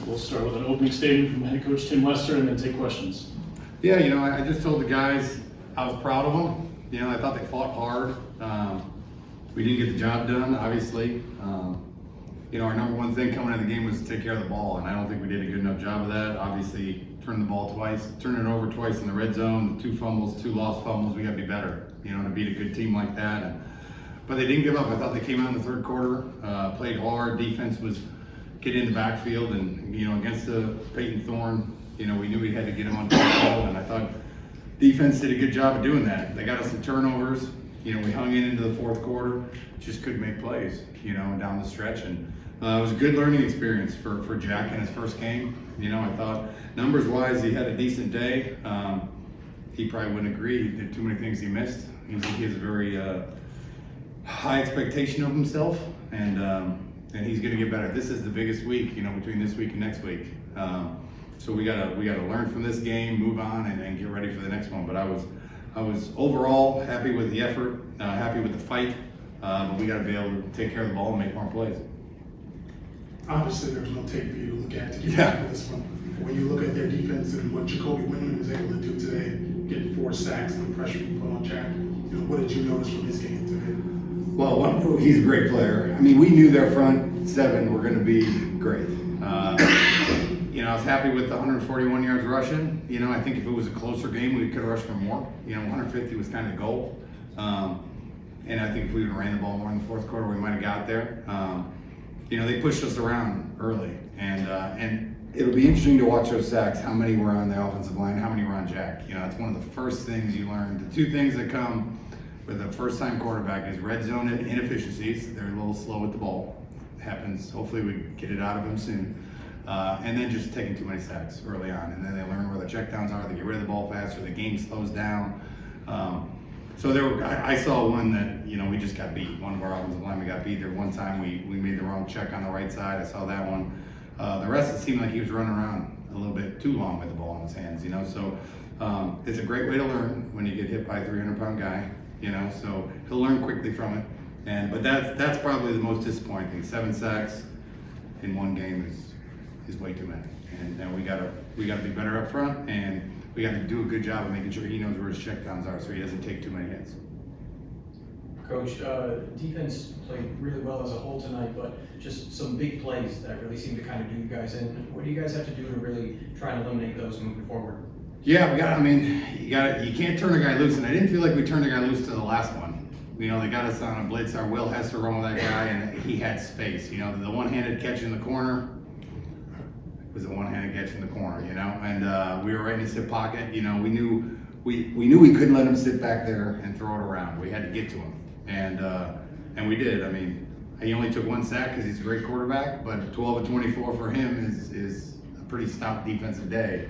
We'll start with an opening statement from head coach Tim Lester and then take questions. Yeah, I just told the guys I was proud of them. I thought they fought hard. We didn't get the job done, obviously. Our number one thing coming into the game was to take care of the ball, and I don't think we did a good enough job of that. Obviously, turned the ball twice, turned it over twice in the red zone, 2 fumbles, 2 lost fumbles. We got to be better, to beat a good team like that. But they didn't give up. I thought they came out in the third quarter, played hard. Defense was getting in the backfield, and against Peyton Thorne, we knew we had to get him on control, and I thought defense did a good job of doing that. They got us some turnovers. We hung in into the fourth quarter, just couldn't make plays, down the stretch. And it was a good learning experience for Jack in his first game. I thought numbers-wise, he had a decent day. He probably wouldn't agree. He did too many things he missed. He has a very high expectation of himself, and he's going to get better. This is the biggest week, between this week and next week. So we gotta learn from this game, move on, and get ready for the next one. But I was overall happy with the effort, happy with the fight. But we got to be able to take care of the ball and make more plays. Obviously, there's no tape for you to look at to get ready for this one. When you look at their defense and what Jacoby Windman was able to do today, getting 4 sacks and the pressure you put on Jack, what did you notice from his game today? Well, he's a great player. I mean, we knew their front 7 were going to be great. I was happy with the 141 yards rushing. I think if it was a closer game, we could have rushed for more. 150 was kind of the goal. And I think if we would have ran the ball more in the fourth quarter, we might have got there. They pushed us around early, and it'll be interesting to watch those sacks. How many were on the offensive line? How many were on Jack? It's one of the first things you learn. The 2 things that come with a first-time quarterback is red zone inefficiencies. They're a little slow with the ball. It happens. Hopefully, we get it out of him soon. And then just taking too many sacks early on, and then they learn where the checkdowns are. They get rid of the ball faster. The game slows down. So I saw one that we just got beat. One of our offensive linemen got beat there one time. We made the wrong check on the right side. I saw that one. The rest, it seemed like he was running around a little bit too long with the ball in his hands. So it's a great way to learn when you get hit by a 300-pound guy. So he'll learn quickly from it. But that's probably the most disappointing thing. 7 sacks in one game is way too many. And we gotta be better up front, and we got to do a good job of making sure he knows where his checkdowns are, so he doesn't take too many hits. Coach, defense played really well as a whole tonight, but just some big plays that really seem to kind of do you guys in. What do you guys have to do to really try and eliminate those moving forward? Yeah, you can't turn a guy loose, and I didn't feel like we turned a guy loose to the last one. They got us on a blitz. Our Will Hester run with that guy, and he had space. The one-handed catch in the corner was a one-handed catch in the corner, and we were right in his hip pocket. We knew we couldn't let him sit back there and throw it around. We had to get to him, and we did. He only took 1 sack because he's a great quarterback, but 12 of 24 for him is a pretty stout defensive day,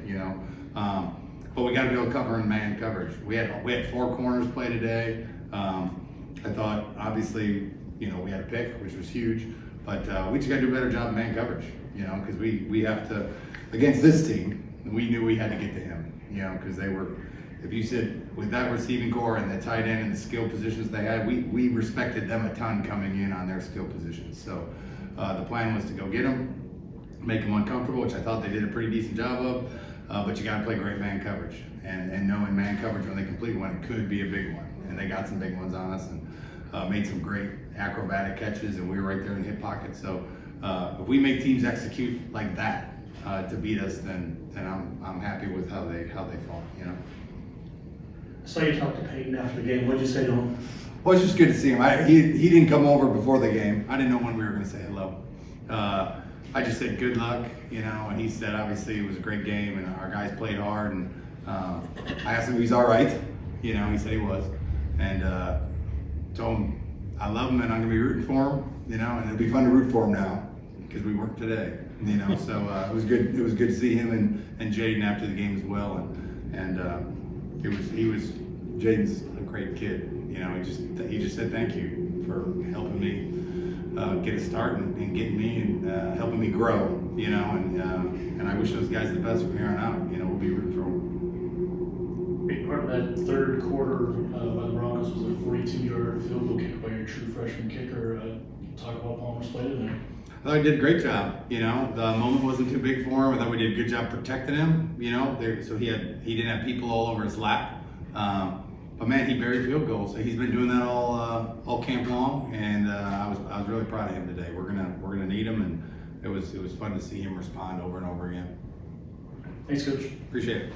But we got to be able to cover in man coverage. We had 4 corners play today. I thought obviously we had a pick, which was huge, but we just got to do a better job of man coverage. Because we have to, against this team, we knew we had to get to him, because they were, if you said with that receiving core and the tight end and the skill positions they had, we respected them a ton coming in on their skill positions. So the plan was to go get them, make them uncomfortable, which I thought they did a pretty decent job of, but you got to play great man coverage. And knowing man coverage when they complete one, it could be a big one. And they got some big ones on us and made some great acrobatic catches, and we were right there in the hip pocket. So if we make teams execute like that to beat us, then I'm happy with how they fought. So you talked to Peyton after the game. What did you say to him? Well, it's just good to see him. He didn't come over before the game. I didn't know when we were going to say hello. I just said good luck, and he said obviously it was a great game and our guys played hard. And I asked him if he's all right. He said he was, and told him I love him and I'm going to be rooting for him. And it'll be fun to root for him now because we weren't today. So it was good. It was good to see him and Jaden after the game as well. And Jaden's a great kid. He just said thank you for helping me get a start and getting me and helping me grow. And I wish those guys the best from here on out. We'll be rooting for them. Big part of that third quarter by the Broncos was a 42-yard field goal kick by your true freshman kicker. Talk about Palmer's play today. thought he did a great job. You know, the moment wasn't too big for him. I thought we did a good job protecting him. You know, so he didn't have people all over his lap. But man, he buried field goals. He's been doing that all camp long, and I was really proud of him today. We're gonna need him, and it was fun to see him respond over and over again. Thanks, Coach. Appreciate it.